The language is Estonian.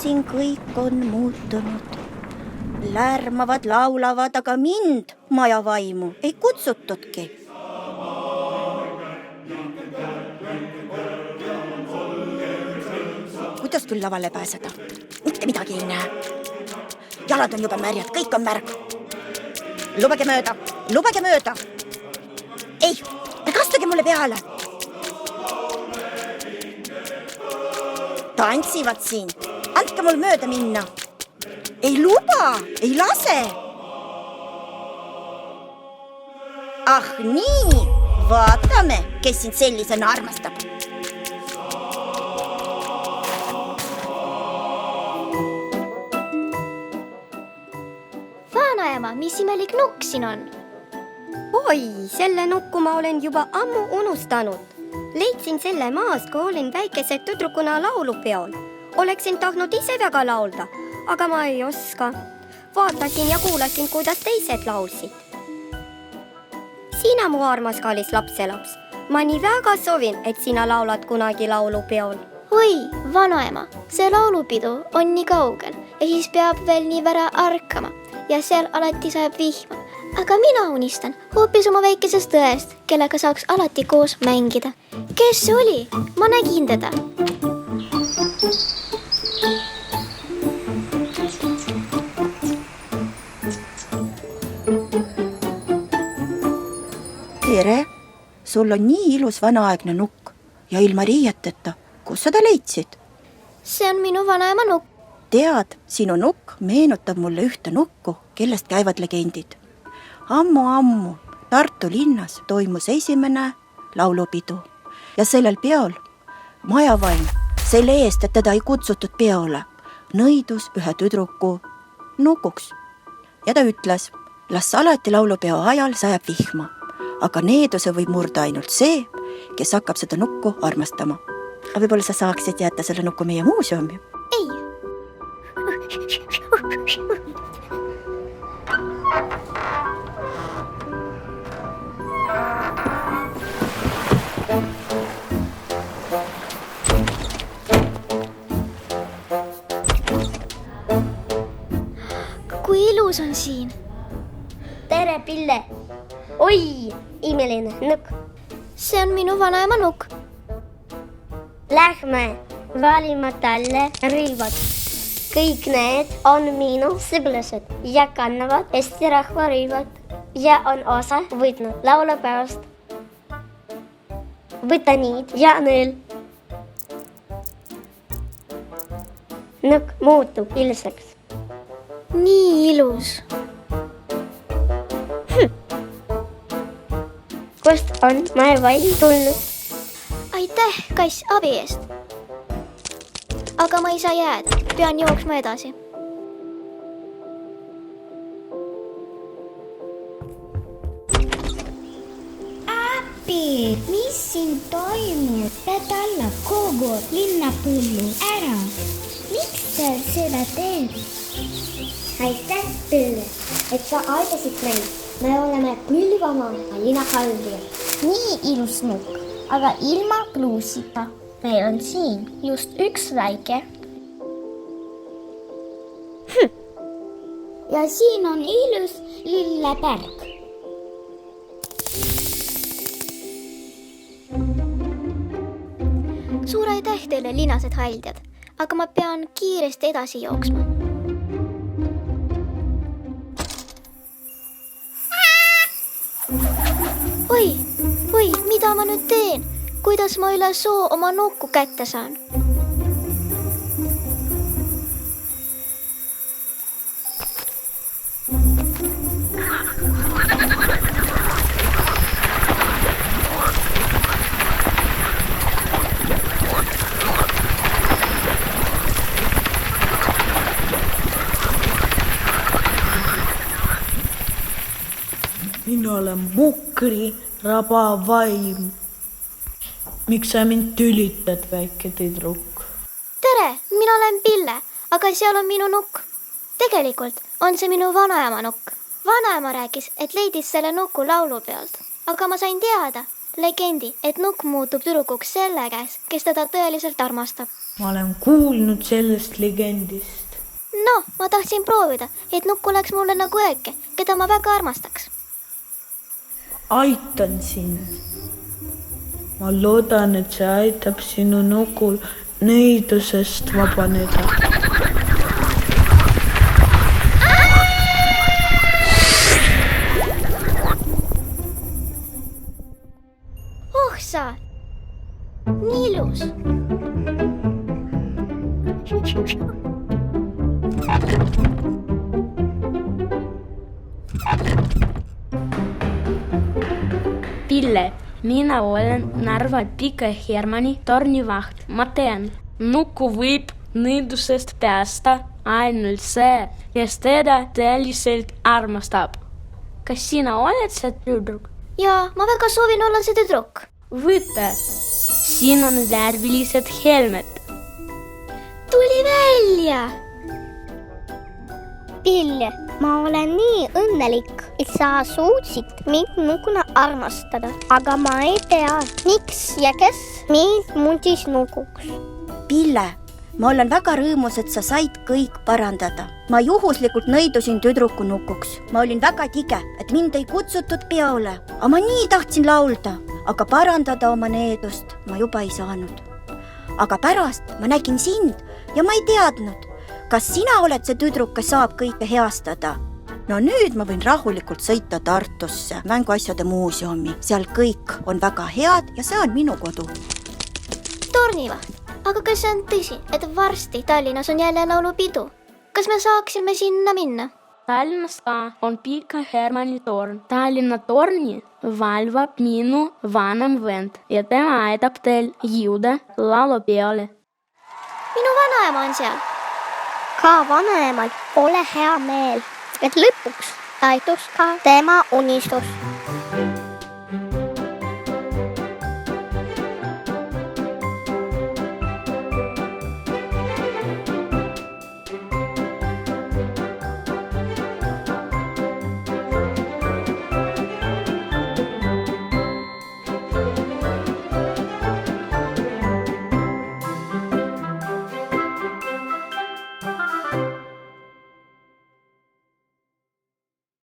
siin kõik on muutunud. Lärmavad, laulavad, aga mind, maja vaimu, ei kutsutudki. Kuidas küll lavale pääseda? Mitte midagi ei näe. Jalad on juba märjad, kõik on märg. Lubage mööda. Ei, kastage mulle peale. Tantsivad siin, andke mul mööda minna. Ei luba, ei lase. Ah nii, vaatame, kes sind sellisena armastab. Vanaema, mis imelik nukk siin on? Oi, selle nukku ma olen juba ammu unustanud. Leidsin selle maast, kui olin väikese tüdrukuna laulupeol. Oleksin tahtnud ise väga laulda, aga ma ei oska. Vaatasin ja kuulasin, kuidas teised laulsid. Sina, mu armas kallis lapselaps. Ma nii väga soovin, et sina laulad kunagi laulupeol. Oi, vanaema, see laulupidu on nii kaugel ja siis peab veel nii vära ärkama ja seal alati sajab vihma. Aga mina unistan hoopis oma väikesest õest, kellega saaks alati koos mängida. Kes see oli? Ma nägin teda. Tere, sul on nii ilus vanaaegne nukk ja ilma riieteta. Kus sa ta leidsid? See on minu vanaema nukk. Tead, sinu nukk meenutab mulle ühte nukku, kellest käivad legendid. Ammu Tartu linnas toimus esimene laulupidu ja sellel peol majavaim selle eest, et teda ei kutsutud peole, nõidus ühe tüdruku nukuks. Ja ta ütles, las alati laulupeo ajal sajab vihma, aga needuse võib murda ainult see, kes hakkab seda nukku armastama. Aga võib-olla sa saaksid jätta selle nukku meie muuseumi? Ei. Kui ilus on siin. Tere, Pille! Oi, imeline nukk. See on minu vanaema nukk. Lähme valima talle rõivad. Kõik need on minu sõblased ja kannavad Eesti rahva rõivad ja on osa võtnud laulupeost. Võta niid ja nõel. Nukk muutub ilusaks. Nii ilus. Kust on maevaim tulnud? Aitäh, kass, abi eest. Aga ma ei saa jääda, pean jooksma edasi. Appi, mis siin toimub? Pead alla kogu linnapõllu ära. Miks sa seda teed? Aitäh, Pille, et sa aitasid meid. Me oleme Põlvamaa linnahaldur. Nii ilus nukk, aga ilma pluusita. Meil on siin just üks väike. Ja siin on ilus lilleberg. Suur aitäh teile, linased haldjad, aga ma pean kiiresti edasi jooksma. Oi, mida ma nüüd teen? Kuidas ma üle soo oma nukku kätte saan? Mina olen Mukri raba vaim. Miks sa mind tülitad, väike tüdruk? Tere, mina olen Pille, aga seal on minu nukk. Tegelikult on see minu vanaema nukk. Vanaema rääkis, et leidis selle nuku laulupeolt, aga ma sain teada, legendi, et nukk muutub tüdrukuks selle käes, kes teda tõeliselt armastab. ma olen kuulnud sellest legendist. No, ma tahtsin proovida, et nukk oleks mulle nagu õeke, keda ma väga armastaks. Aitan sind. Ma loodan, et see aitab sinu nukul neidusest vabaneda. Oh sa, nii ilus. Pille, mina olen Narva Pika Hermanni tornivaht. Ma tean, nuku võib nõidusest päästa ainult see, kes teda tõeliselt armastab. Kas sina oled see tüdruk? Jaa, ma väga soovin olla see tüdruk. Võta, siin on värvilised helmed. Tuli välja. Pille, ma olen nii õnnelik, et sa suutsid mind nukuna armastada, aga ma ei tea, miks ja kes mind muutis nukuks. Pille, ma olen väga rõõmus, et sa said kõik parandada. Ma juhuslikult nõidusin tüdruku nukuks. Ma olin väga tige, et mind ei kutsutud peole. Aga ma nii tahtsin laulda, aga parandada oma needust ma juba ei saanud. Aga pärast ma nägin sind ja ma ei teadnud, kas sina oled see tüdruk, kes saab kõike heastada. No nüüd ma võin rahulikult sõita Tartusse mänguasjade muuseumi. Seal kõik on väga head ja see on minu kodu. Tornivaht, aga kas see on tõsi, et varsti Tallinnas on jälle laulupidu? Kas me saaksime sinna minna? Tallinnas ka on Pika Hermanni torn. Tallinna torni valvab minu vanem vend ja tema aitab teil jõuda laulupeole. Minu vanaema on seal. Ka vanemal ole hea meel, et lõpuks täitus ka tema unistus.